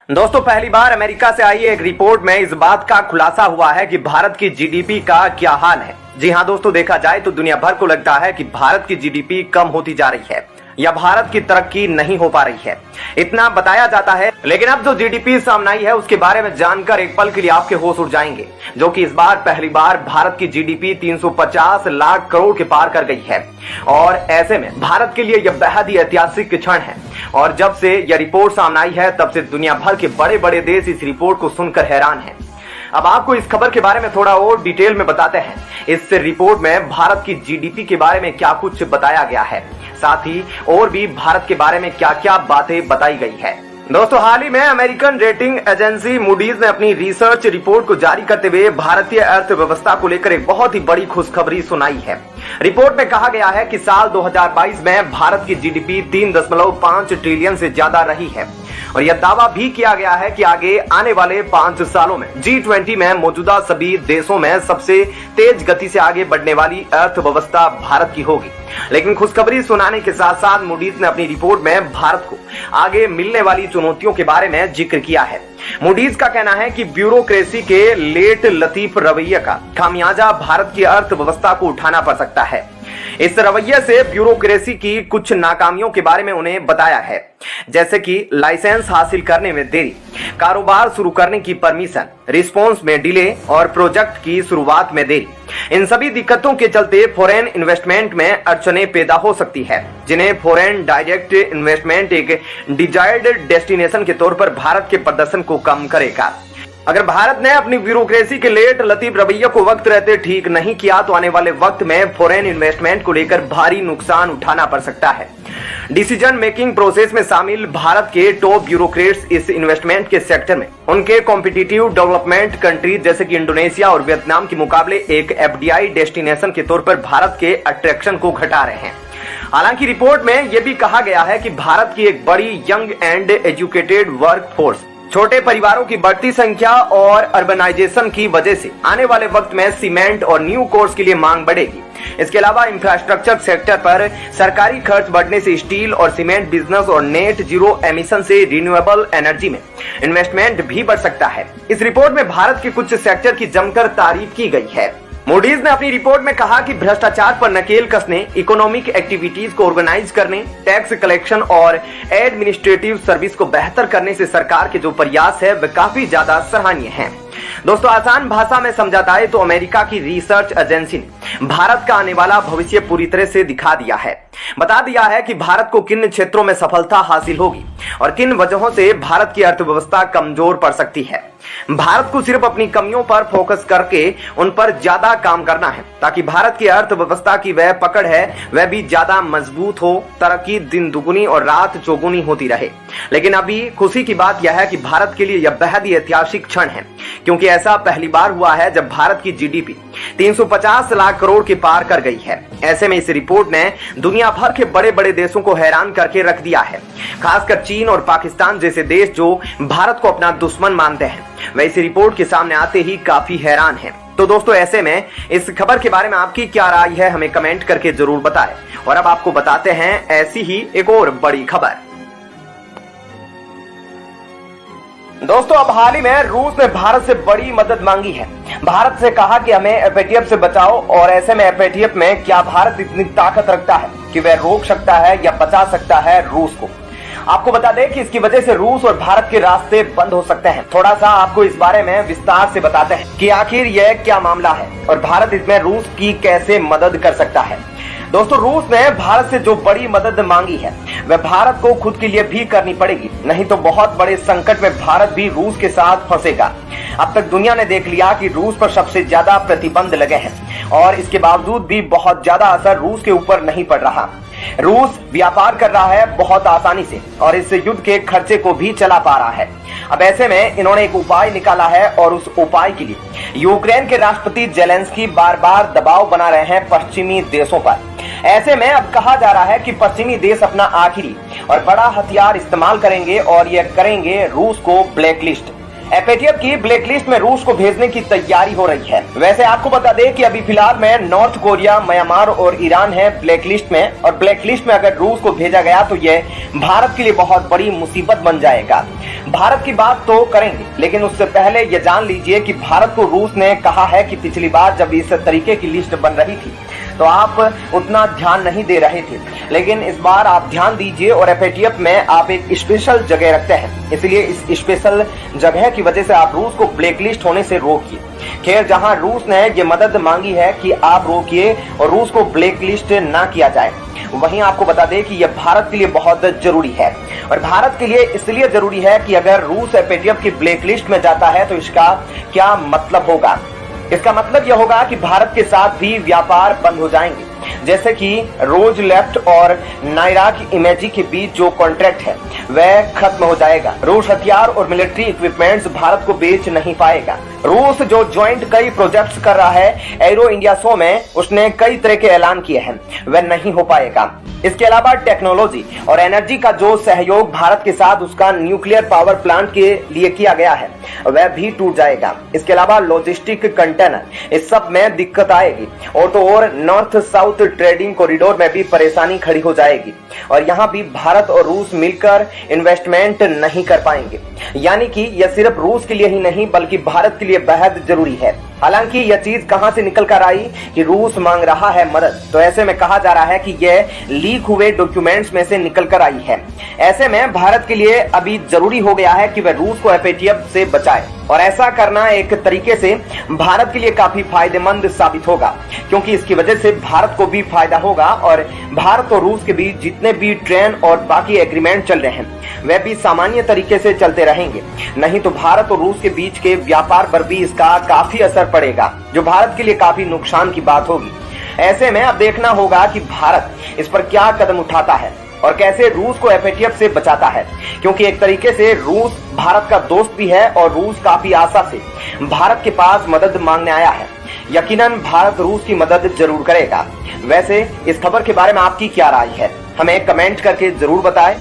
दोस्तों, पहली बार अमेरिका से आई एक रिपोर्ट में इस बात का खुलासा हुआ है कि भारत की जीडीपी का क्या हाल है। जी हां दोस्तों, देखा जाए तो दुनिया भर को लगता है कि भारत की जीडीपी कम होती जा रही है या भारत की तरक्की नहीं हो पा रही है, इतना बताया जाता है। लेकिन अब जो जीडीपी सामने आई है उसके बारे में जानकर एक पल के लिए आपके होश उड़ जाएंगे, जो कि इस बार पहली बार भारत की जीडीपी 350 लाख करोड़ के पार कर गई है। और ऐसे में भारत के लिए यह बेहद ही ऐतिहासिक क्षण है। और जब से यह रिपोर्ट सामने आई है तब से दुनिया भर के बड़े बड़े देश इस रिपोर्ट को सुनकर हैरान हैं। अब आपको इस खबर के बारे में थोड़ा और डिटेल में बताते हैं। इस रिपोर्ट में भारत की जीडीपी के बारे में क्या कुछ बताया गया है, साथ ही और भी भारत के बारे में क्या क्या बातें बताई गई है। दोस्तों, हाल ही में अमेरिकन रेटिंग एजेंसी मूडीज ने अपनी रिसर्च रिपोर्ट को जारी करते हुए भारतीय अर्थव्यवस्था को लेकर एक बहुत ही बड़ी खुशखबरी सुनाई है। रिपोर्ट में कहा गया है कि साल 2022 में भारत की जीडीपी 3.5 ट्रिलियन से ज्यादा रही है। और यह दावा भी किया गया है कि आगे आने वाले 5 सालों में G20 में मौजूदा सभी देशों में सबसे तेज गति से आगे बढ़ने वाली अर्थव्यवस्था भारत की होगी। लेकिन खुशखबरी सुनाने के साथ साथ मूडीज ने अपनी रिपोर्ट में भारत को आगे मिलने वाली चुनौतियों के बारे में जिक्र किया है। मूडीज का कहना है कि ब्यूरोक्रेसी के लेट लतीफ रवैये का खामियाजा भारत की अर्थव्यवस्था को उठाना पड़ सकता है। इस रवैये से ब्यूरोक्रेसी की कुछ नाकामियों के बारे में उन्हें बताया है, जैसे कि लाइसेंस हासिल करने में देरी, कारोबार शुरू करने की परमिशन, रिस्पॉन्स में डिले और प्रोजेक्ट की शुरुआत में देरी। इन सभी दिक्कतों के चलते फॉरेन इन्वेस्टमेंट में अड़चनें पैदा हो सकती है, जिन्हें फॉरेन डायरेक्ट इन्वेस्टमेंट एक डिजायर्ड डेस्टिनेशन के तौर पर भारत के प्रदर्शन को कम करेगा। अगर भारत ने अपनी ब्यूरोक्रेसी के लेट लतीफ रवैये को वक्त रहते ठीक नहीं किया तो आने वाले वक्त में फॉरेन इन्वेस्टमेंट को लेकर भारी नुकसान उठाना पड़ सकता है। डिसीजन मेकिंग प्रोसेस में शामिल भारत के टॉप ब्यूरोक्रेट्स इस इन्वेस्टमेंट के सेक्टर में उनके कॉम्पिटिटिव डेवलपमेंट कंट्रीज जैसे कि इंडोनेशिया और वियतनाम के मुकाबले एक एफडीआई डेस्टिनेशन के तौर पर भारत के अट्रैक्शन को घटा रहे हैं। हालांकि रिपोर्ट में यह भी कहा गया है कि भारत की एक बड़ी young and educated work force, छोटे परिवारों की बढ़ती संख्या और अर्बनाइजेशन की वजह से आने वाले वक्त में सीमेंट और न्यू कोर्स के लिए मांग बढ़ेगी। इसके अलावा इंफ्रास्ट्रक्चर सेक्टर पर सरकारी खर्च बढ़ने से स्टील और सीमेंट बिजनेस और नेट जीरो एमिशन से रिन्यूएबल एनर्जी में इन्वेस्टमेंट भी बढ़ सकता है। इस रिपोर्ट में भारत के कुछ सेक्टर की जमकर तारीफ की गई है। मूडीज ने अपनी रिपोर्ट में कहा कि भ्रष्टाचार पर नकेल कसने, इकोनॉमिक एक्टिविटीज को ऑर्गेनाइज करने, टैक्स कलेक्शन और एडमिनिस्ट्रेटिव सर्विस को बेहतर करने से सरकार के जो प्रयास है वे काफी ज्यादा सराहनीय हैं। दोस्तों, आसान भाषा में समझा जाए तो अमेरिका की रिसर्च एजेंसी ने भारत का आने वाला भविष्य पूरी तरह से दिखा दिया है, बता दिया है कि भारत को किन क्षेत्रों में सफलता हासिल होगी और किन वजहों से भारत की अर्थव्यवस्था कमजोर पड़ सकती है। भारत को सिर्फ अपनी कमियों पर फोकस करके उन पर ज्यादा काम करना है, ताकि भारत की अर्थव्यवस्था की वह पकड़ है वह भी ज्यादा मजबूत हो, तरक्की दिन दुगुनी और रात चौगुनी होती रहे। लेकिन अभी खुशी की बात यह है कि भारत के लिए यह बेहद ही ऐतिहासिक क्षण है, क्योंकि ऐसा पहली बार हुआ है जब भारत की जीडीपी 350 लाख करोड़ के पार कर गई है। ऐसे में इस रिपोर्ट ने दुनिया भर के बड़े बड़े देशों को हैरान करके रख दिया है। खासकर चीन और पाकिस्तान जैसे देश जो भारत को अपना दुश्मन मानते हैं, वह इस रिपोर्ट के सामने आते ही काफी हैरान हैं। तो दोस्तों, ऐसे में इस खबर के बारे में आपकी क्या राय है, हमें कमेंट करके जरूर बताएं। और अब आपको बताते हैं ऐसी ही एक और बड़ी खबर। दोस्तों, अब हाल ही में रूस ने भारत से बड़ी मदद मांगी है। भारत से कहा कि हमें एफएटीएफ से बचाओ, और ऐसे में एफएटीएफ में क्या भारत इतनी ताकत रखता है कि वह रोक सकता है या बचा सकता है रूस को। आपको बता दें कि इसकी वजह से रूस और भारत के रास्ते बंद हो सकते हैं। थोड़ा सा आपको इस बारे में विस्तार से बताते हैं कि आखिर यह क्या मामला है और भारत इसमें रूस की कैसे मदद कर सकता है। दोस्तों, रूस ने भारत से जो बड़ी मदद मांगी है वह भारत को खुद के लिए भी करनी पड़ेगी, नहीं तो बहुत बड़े संकट में भारत भी रूस के साथ फंसेगा। अब तक दुनिया ने देख लिया कि रूस पर सबसे ज्यादा प्रतिबंध लगे हैं और इसके बावजूद भी बहुत ज्यादा असर रूस के ऊपर नहीं पड़ रहा। रूस व्यापार कर रहा है बहुत आसानी से और इस युद्ध के खर्चे को भी चला पा रहा है। अब ऐसे में इन्होंने एक उपाय निकाला है और उस उपाय के लिए यूक्रेन के राष्ट्रपति जेलेंस्की बार बार दबाव बना रहे हैं पश्चिमी देशों पर। ऐसे में अब कहा जा रहा है कि पश्चिमी देश अपना आखिरी और बड़ा हथियार इस्तेमाल करेंगे और यह करेंगे रूस को ब्लैकलिस्ट। एफएटीएफ की ब्लैकलिस्ट में रूस को भेजने की तैयारी हो रही है। वैसे आपको बता दें कि अभी फिलहाल में नॉर्थ कोरिया, म्यांमार और ईरान है ब्लैकलिस्ट में, और ब्लैकलिस्ट में अगर रूस को भेजा गया तो यह भारत के लिए बहुत बड़ी मुसीबत बन जाएगा। भारत की बात तो करेंगे, लेकिन उससे पहले यह जान लीजिए कि भारत को रूस ने कहा है कि पिछली बार जब इस तरीके की लिस्ट बन रही थी तो आप उतना ध्यान नहीं दे रहे थे, लेकिन इस बार आप ध्यान दीजिए और एफएटीएफ में आप एक स्पेशल जगह रखते हैं, इसलिए इस स्पेशल जगह की वजह से आप रूस को ब्लैकलिस्ट होने से रोकिए। खैर, जहां रूस ने ये मदद मांगी है कि आप रोकिए और रूस को ब्लैकलिस्ट ना किया जाए, वहीं आपको बता दें कि यह भारत के लिए बहुत जरूरी है। और भारत के लिए इसलिए जरूरी है कि अगर रूस एफएटीएफ की ब्लैकलिस्ट में जाता है तो इसका क्या मतलब होगा। इसका मतलब यह होगा कि भारत के साथ भी व्यापार बंद हो जाएंगे, जैसे कि रोज लेफ्ट और नायराक इमेजी के बीच जो कॉन्ट्रैक्ट है वह खत्म हो जाएगा। रूस हथियार और मिलिट्री इक्विपमेंट्स भारत को बेच नहीं पाएगा। रूस जो ज्वाइंट कई प्रोजेक्ट्स कर रहा है एरो इंडिया शो में, उसने कई तरह के ऐलान किए हैं, वह नहीं हो पाएगा। इसके अलावा टेक्नोलॉजी और एनर्जी का जो सहयोग भारत के साथ उसका न्यूक्लियर पावर प्लांट के लिए किया गया है वह भी टूट जाएगा। इसके अलावा लॉजिस्टिक कंटेनर, इस सब में दिक्कत आएगी, और तो और नॉर्थ साउथ ट्रेडिंग कॉरिडोर में भी परेशानी खड़ी हो जाएगी, और यहाँ भी भारत और रूस मिलकर इन्वेस्टमेंट नहीं कर पाएंगे। यानी कि यह सिर्फ रूस के लिए ही नहीं बल्कि भारत के लिए बेहद जरूरी है। हालांकि यह चीज कहां से निकल कर आई कि रूस मांग रहा है मदद, तो ऐसे में कहा जा रहा है कि यह लीक हुए डॉक्यूमेंट्स में से निकल कर आई है। ऐसे में भारत के लिए अभी जरूरी हो गया है कि वह रूस को एफएटीएफ से बचाए, और ऐसा करना एक तरीके से भारत के लिए काफी फायदेमंद साबित होगा, क्योंकि इसकी वजह से भारत को भी फायदा होगा और भारत और रूस के बीच जितने भी ट्रेन और बाकी एग्रीमेंट चल रहे हैं वह भी सामान्य तरीके से चलते रहेंगे। नहीं तो भारत और रूस के बीच के व्यापार पर भी इसका काफी असर पड़ेगा, जो भारत के लिए काफी नुकसान की बात होगी। ऐसे में अब देखना होगा कि भारत इस पर क्या कदम उठाता है और कैसे रूस को एफएटीएफ से बचाता है, क्योंकि एक तरीके से रूस भारत का दोस्त भी है और रूस काफी आशा से भारत के पास मदद मांगने आया है। यकीनन भारत रूस की मदद जरूर करेगा। वैसे इस खबर के बारे में आपकी क्या राय है, हमें कमेंट करके जरूर बताएं।